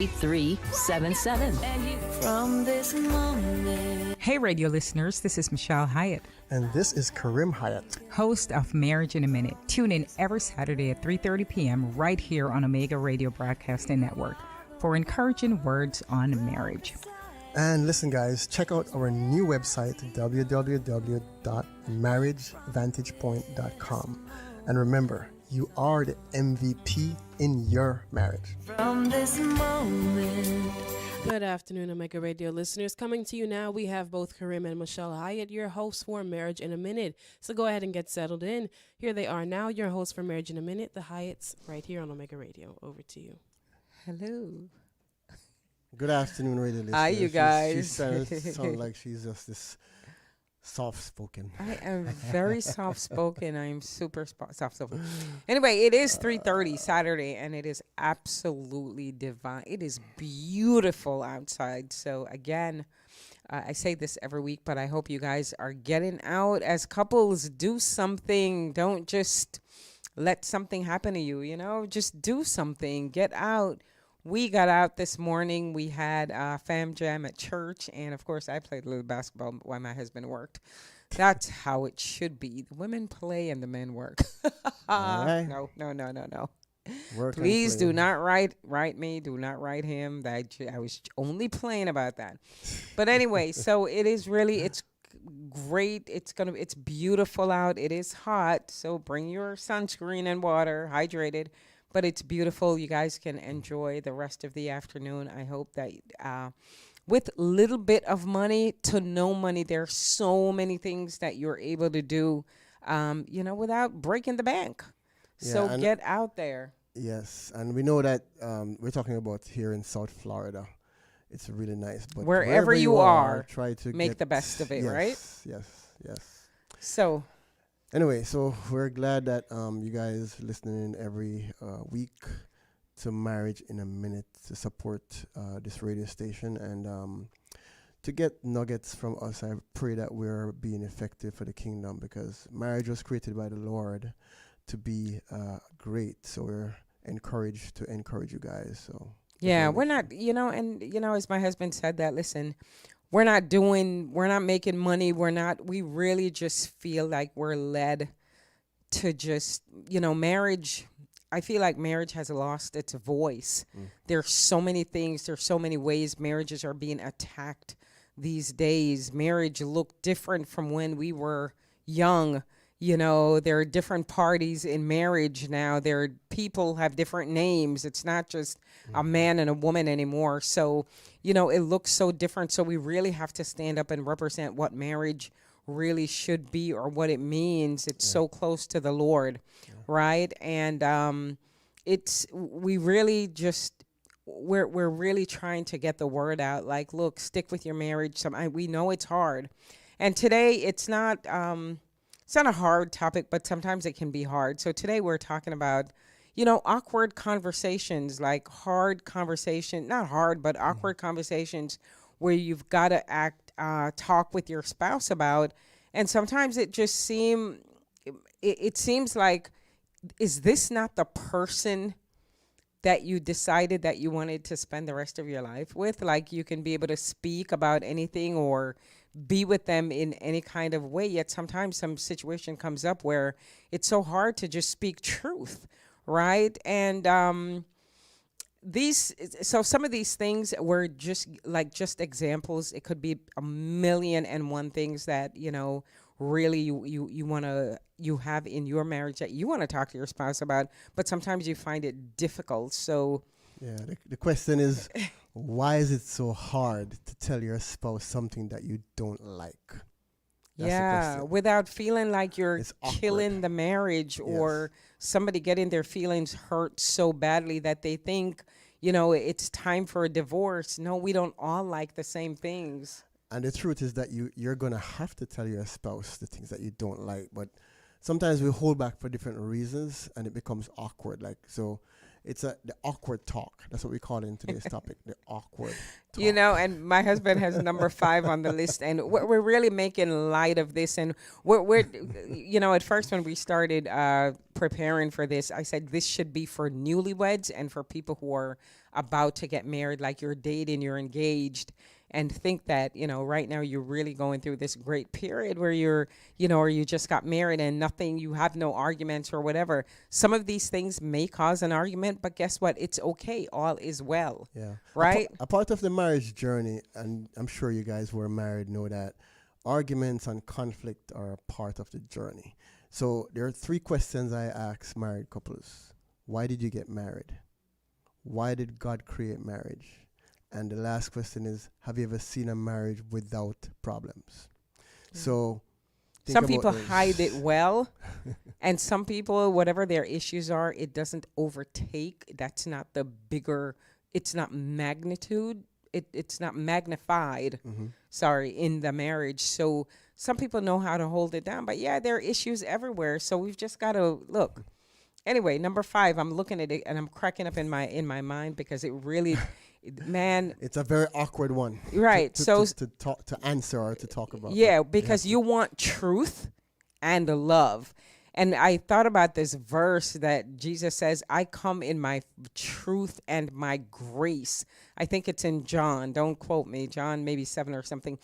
8377. From this moment. Hey, radio listeners, this is Michelle Hyatt, And this is Carim Hyatt. host of Marriage in a Minute. Tune in every Saturday at 3:30 p.m. right here on Omega Radio Broadcasting Network for encouraging words on marriage. And listen, guys, check out our new website, www.marriagevantagepoint.com. And remember, you are the MVP in your marriage. From this moment. Good afternoon, Omega Radio listeners. Coming to you now, we have both Carim and Michelle Hyatt, your hosts for Marriage in a Minute. So go ahead and get settled in. Here they are now, your hosts for Marriage in a Minute, the Hyatts, right here on Omega Radio. Over to you. Hello. Good afternoon, radio listeners. Hi, you guys. She sounds like she's just this soft-spoken. I am very soft-spoken. I am super soft-spoken. Anyway, it is 3:30 Saturday, and it is absolutely divine. It is beautiful outside. So, again, I say this every week, but I hope you guys are getting out as couples. Do something. Don't just let something happen to you, Just do something. Get out. We got out this morning. We had a fam jam at church. And, of course, I played a little basketball while my husband worked. That's how it should be. The women play and the men work. All right. No. Work and Please play. do not write me. Do not write him. I was only playing about that. But anyway, so it is really, it's great. It's beautiful out. It is hot. So bring your sunscreen and water, hydrated. But it's beautiful. You guys can enjoy the rest of the afternoon. I hope that with little bit of money to no money, there are so many things that you're able to do, without breaking the bank. Yeah, So and get out there. Yes, and we know that we're talking about here in South Florida. It's really nice. But Wherever you are, try to make get the best of it, right? Yes. So Anyway, so we're glad that you guys listening in every week to Marriage in a Minute to support this radio station and to get nuggets from us. I pray that we're being effective for the kingdom because marriage was created by the Lord to be great. So we're encouraged to encourage you guys. So yeah, we're not, as my husband said that, listen, we're not making money. We really just feel like we're led to just, marriage. I feel like marriage has lost its voice. There's so many things. There's so many ways marriages are being attacked these days. Marriage looked different from when we were young. There are different parties in marriage now. People have different names. It's not just a man and a woman anymore. So, it looks so different. So we really have to stand up and represent what marriage really should be or what it means. It's so close to the Lord, right? And we're really trying to get the word out. Like, look, stick with your marriage. We know it's hard. And today it's not a hard topic, but sometimes it can be hard. So today we're talking about, awkward conversations, like hard conversation, not hard, but awkward conversations where you've got to talk with your spouse about. And sometimes it seems like, is this not the person that you decided that you wanted to spend the rest of your life with? Like you can be able to speak about anything or be with them in any kind of way. Yet sometimes some situation comes up where it's so hard to just speak truth, right? And some of these things were just examples. It could be a million and one things that, really you have in your marriage that you want to talk to your spouse about, but sometimes you find it difficult. So yeah, the question is, why is it so hard to tell your spouse something that you don't like? That's the question. Without feeling like you're It's awkward. killing the marriage or somebody getting their feelings hurt so badly that they think, it's time for a divorce. No, we don't all like the same things. And the truth is that you're going to have to tell your spouse the things that you don't like. But sometimes we hold back for different reasons and it becomes awkward. Like, so it's the awkward talk. That's what we call it in today's topic, the awkward talk. You know, and my husband has number 5 on the list, and we're really making light of this. And we're you know, at first when we started preparing for this, I said this should be for newlyweds and for people who are about to get married, like you're dating, you're engaged, and think that, you know, right now you're really going through this great period where you're, you know, or you just got married and nothing, you have no arguments or whatever. Some of these things may cause an argument, but guess what? It's okay. All is well. Yeah. Right? A part of the marriage journey, and I'm sure you guys who are married know that arguments and conflict are a part of the journey. So there are 3 questions I ask married couples. Why did you get married? Why did God create marriage? And the last question is, have you ever seen a marriage without problems? So some people those. hide it well, and some people, whatever their issues are, it doesn't overtake. That's not the bigger, it's not magnitude. It's not magnified, in the marriage. So some people know how to hold it down. But yeah, there are issues everywhere. So we've just got to look. Anyway, number 5, I'm looking at it and I'm cracking up in my mind because it really, man. It's a very awkward one. Right. To answer or to talk about. Yeah, because you want truth and love. And I thought about this verse that Jesus says, I come in my truth and my grace. I think it's in John. Don't quote me. John, maybe 7 or something.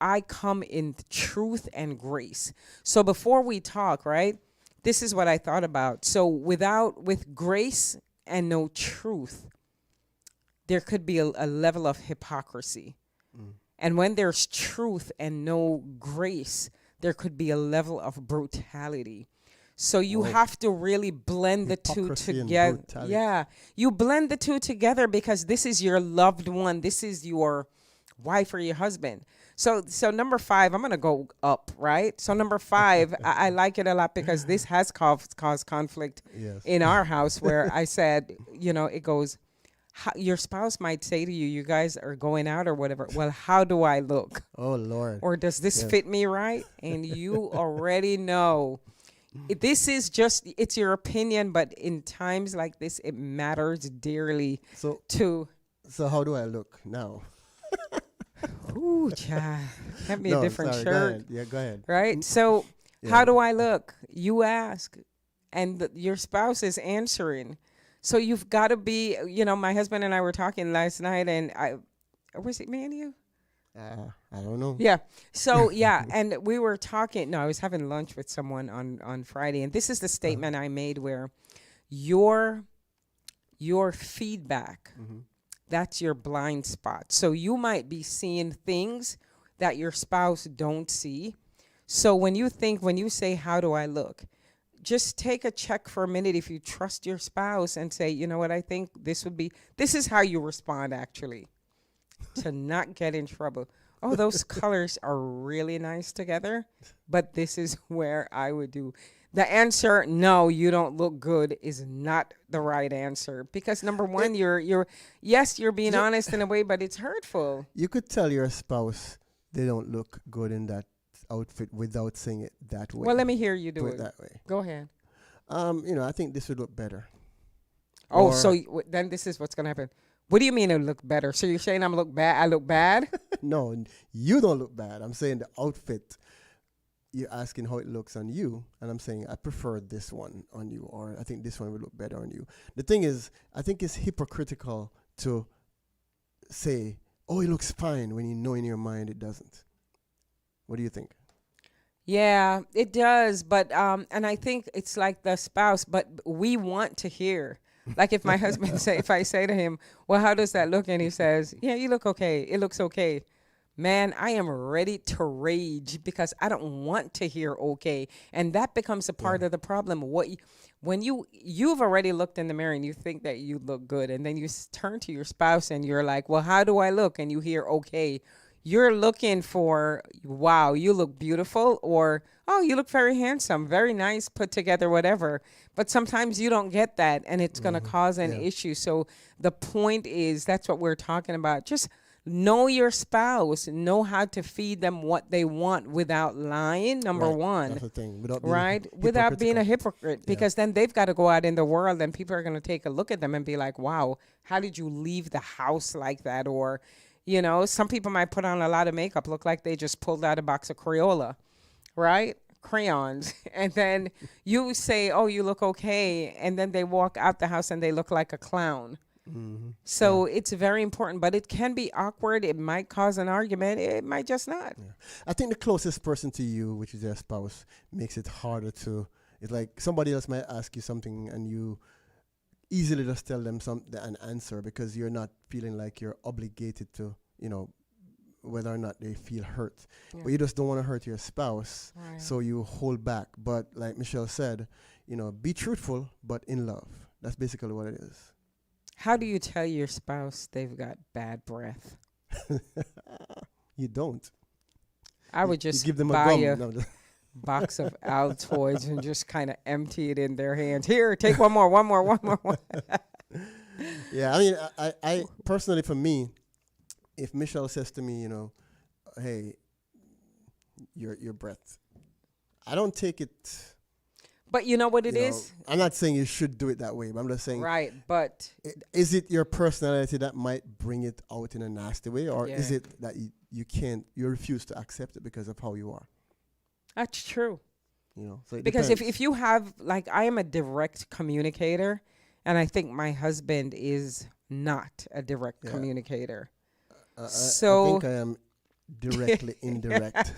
I come in truth and grace. So before we talk, right, this is what I thought about. So with grace and no truth, there could be a level of hypocrisy. And when there's truth and no grace, there could be a level of brutality. So you have to really blend the two together. Yeah, you blend the two together because this is your loved one. This is your wife or your husband. So number 5, I'm going to go up, right? So number 5, I like it a lot because this has caused conflict in our house where I said, you know, it goes, your spouse might say to you, you guys are going out or whatever. Well, how do I look? Oh, Lord. Or does this fit me right? And you already know. This is just, it's your opinion, but in times like this, it matters dearly to. So how do I look now? Ooh, child. Have me a different shirt. Go ahead. Yeah, go ahead. Right? So how do I look? You ask. And your spouse is answering. So you've got to be, you know, my husband and I were talking last night and was it me and you? I don't know. Yeah. So, yeah. And we were talking. No, I was having lunch with someone on Friday. And this is the statement I made where your feedback, that's your blind spot. So you might be seeing things that your spouse don't see. So when you say, how do I look? Just take a check for a minute if you trust your spouse and say, you know what, I think this is how you respond actually to not get in trouble. Oh, those colors are really nice together, but this is where I would do. The answer, no, you don't look good, is not the right answer because number 1, you're being honest in a way, but it's hurtful. You could tell your spouse they don't look good in that outfit without saying it that way. Well, let me hear you do it that way. Go ahead. You know, I think this would look better. Oh, so then this is what's gonna happen. What do you mean it look better? So you're saying I look bad? No, you don't look bad. I'm saying the outfit. You're asking how it looks on you, and I'm saying I prefer this one on you, or I think this one would look better on you. The thing is, I think it's hypocritical to say, "Oh, it looks fine," when you know in your mind it doesn't. What do you think? Yeah, it does. But and I think it's like the spouse, but we want to hear. Like if my husband if I say to him, well, how does that look? And he says, yeah, you look okay. It looks okay. Man, I am ready to rage because I don't want to hear okay. And that becomes a part of the problem. When you've already looked in the mirror and you think that you look good, and then you turn to your spouse and you're like, well, how do I look? And you hear okay. You're looking for, wow, you look beautiful, or, oh, you look very handsome, very nice, put together, whatever. But sometimes you don't get that, and it's going to cause an issue. So the point is, that's what we're talking about. Just Know your spouse. Know how to feed them what they want without lying, number Right. one. That's the thing. Without being Right? Without being a hypocritical. hypocrite. Because then they've got to go out in the world and people are going to take a look at them and be like, wow, how did you leave the house like that? Or, some people might put on a lot of makeup, look like they just pulled out a box of Crayola, right? Crayons. And then you say, oh, you look okay. And then they walk out the house and they look like a clown. Mm-hmm. So it's very important, but it can be awkward. It might cause an argument. It might just not. Yeah. I think the closest person to you, which is your spouse, makes it harder to. It's like somebody else might ask you something and you easily just tell them an answer because you're not feeling like you're obligated to, whether or not they feel hurt. Yeah. But you just don't want to hurt your spouse, Right. so you hold back. But like Michelle said, be truthful, but in love. That's basically what it is. How do you tell your spouse they've got bad breath? You don't. I would You just give them a buy gum. a No, box of Altoids and just kind of empty it in their hands. Here, take one more. yeah, I mean, I personally, for me, if Michelle says to me, hey, your breath, I don't take it. But you know what it is? I'm not saying you should do it that way, but I'm just saying, Right, but is it your personality that might bring it out in a nasty way, or Yeah. is it that you refuse to accept it because of how you are? that's true. So it Because depends. if you have, like, I am a direct communicator, and I think my husband is not a direct Yeah. communicator. I so- think I am directly indirect.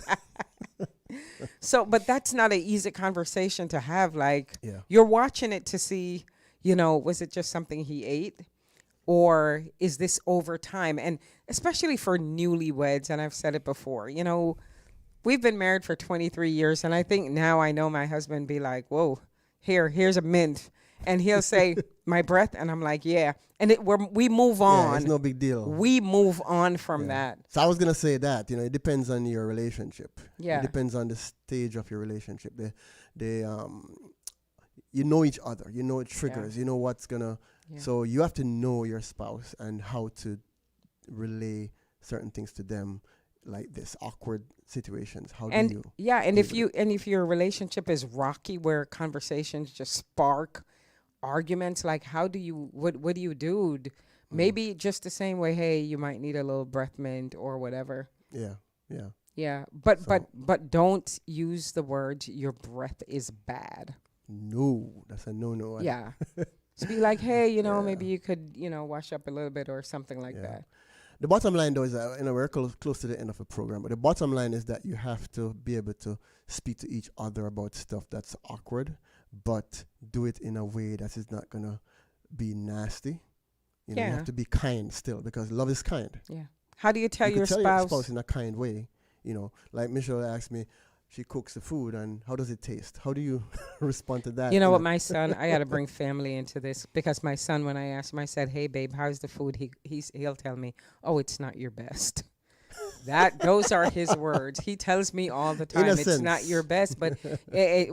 But that's not an easy conversation to have. Like, Yeah. you're watching it to see, was it just something he ate? Or is this over time? And especially for newlyweds, and I've said it before, we've been married for 23 years, and I think now I know my husband be like, whoa, here's a mint. And he'll say, my breath, and I'm like, yeah. And we move Yeah, on. it's no big deal. We move on from Yeah. that. So I was gonna say that it depends on your relationship. Yeah. It depends on the stage of your relationship. You know each other. You know triggers. You know what's gonna. Yeah. So you have to know your spouse and how to relay certain things to them, like this awkward situations. How do you? Yeah, and deal if your relationship is rocky, where conversations just spark arguments, like what do you do? Maybe just the same way. Hey, you might need a little breath mint or whatever. Yeah. Yeah. Yeah, but So- but don't use the words your breath is bad. No, that's a no. Yeah. So be like, hey, Yeah. maybe you could, wash up a little bit or something like Yeah. that. The bottom line, though, is that we're close to the end of the program. But the bottom line is that you have to be able to speak to each other about stuff that's awkward, but do it in a way that is not gonna be nasty. You Yeah. have to be kind still, because love is kind. Yeah. How do you tell You your could tell spouse? your spouse in a kind way. Like Michelle asked me, she cooks the food, and how does it taste? How do you respond to that? You know what, my son, I got to bring family into this, because my son, when I asked him, I said, hey, babe, how's the food? He'll tell me, oh, it's not your best. Those are his words. He tells me all the time, it's not Innocence. your best. But,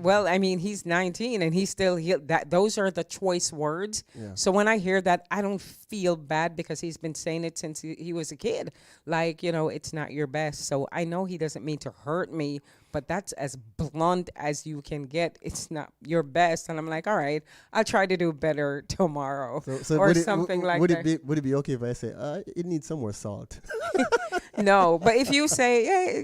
well, I mean, he's 19 and those are the choice words. Yeah. So when I hear that, I don't feel bad, because he's been saying it since he was a kid. Like, it's not your best. So I know he doesn't mean to hurt me, but that's as blunt as you can get. It's not your best. And I'm like, all right, I'll try to do better tomorrow, So or would it- something like would that. Would it be okay if I say, it needs some more salt? No, but if you say, hey,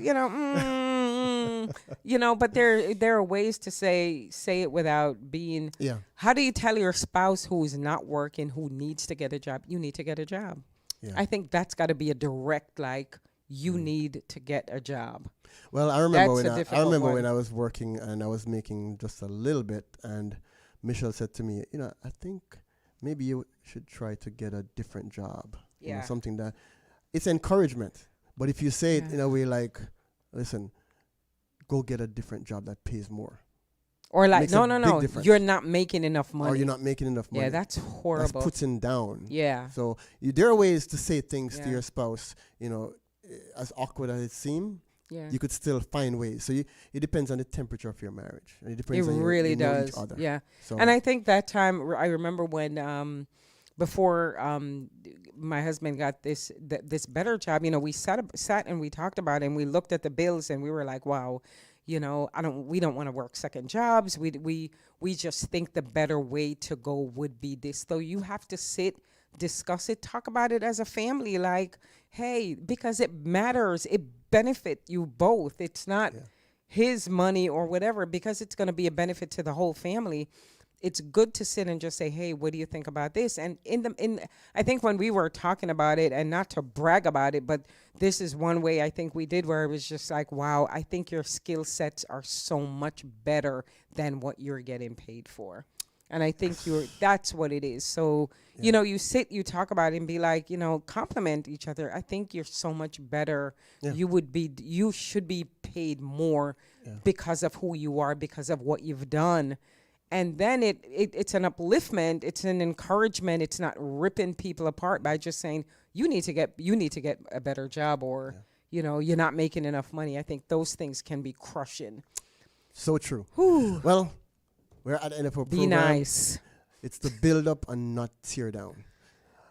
but there are ways to say it without being. Yeah. How do you tell your spouse who's not working, who needs to get a job? You need to get a job. Yeah. I think that's got to be a direct, like, you need to get a job. Well, I remember That's a I difficult remember one. when I was working and I was making just a little bit, and Michelle said to me, I think maybe you should try to get a different job. Yeah. Something that it's encouragement. But if you say it Yeah. in a way like, listen, go get a different job that pays more, Or like, Makes a no, big difference. you're not making enough money. or you're not making enough money. Yeah, that's horrible. That's putting down. Yeah. So there are ways to say things to Yeah. your spouse, as awkward as it seems. Yeah. You could still find ways. So it depends on the temperature of your marriage. And it It depends on really you know does. each other. Yeah. So And I think that time, I remember when before my husband got this better job, we sat and we talked about it, and we looked at the bills, and we were like, wow, we don't want to work second jobs. We just think the better way to go would be this. So you have to sit, discuss it, talk about it as a family, like, hey, because it matters. It benefit you both. It's not his money or whatever, because it's going to be a benefit to the whole family. It's good to sit and just say, hey, what do you think about this? And I think when we were talking about it, and not to brag about it, but this is one way I think we did, where it was just like, wow, I think your skill sets are so much better than what you're getting paid for. And I think that's what it is. So, you sit, you talk about it, and be like, compliment each other. I think you're so much better. Yeah. You should be paid more because of who you are, because of what you've done. And then it's an upliftment, it's an encouragement. It's not ripping people apart by just saying you need to get a better job, or you're not making enough money. I think those things can be crushing. So true. Whew. Well, we're at the end of our program. Be nice. It's the build up and not tear down.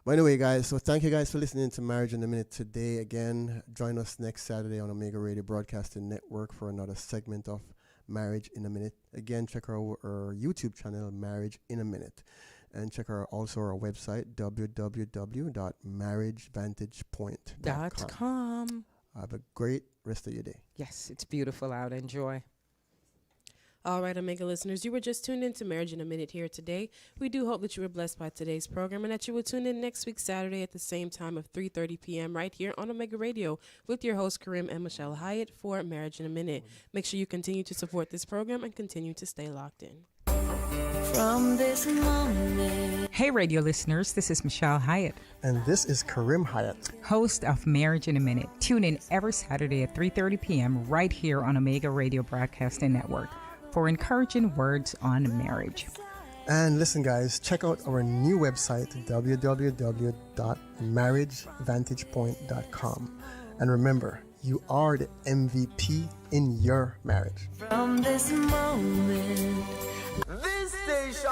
But anyway, guys, so thank you guys for listening to Marriage in a Minute today. Again, join us next Saturday on Omega Radio Broadcasting Network for another segment of Marriage in a Minute. Again, check our YouTube channel, Marriage in a Minute. And check also our website, www.marriagevantagepoint.com. Have a great rest of your day. Yes, it's beautiful out. Enjoy. All right, Omega listeners, you were just tuned in to Marriage in a Minute here today. We do hope that you were blessed by today's program, and that you will tune in next week, Saturday, at the same time of 3:30 p.m. right here on Omega Radio with your hosts, Carim and Michelle Hyatt, for Marriage in a Minute. Make sure you continue to support this program and continue to stay locked in. From this moment. Hey, radio listeners, this is Michelle Hyatt, And this is Carim Hyatt. host of Marriage in a Minute. Tune in every Saturday at 3:30 p.m. right here on Omega Radio Broadcasting Network for encouraging words on marriage. And listen, guys, check out our new website, www.marriagevantagepoint.com. And remember, you are the MVP in your marriage. From this moment.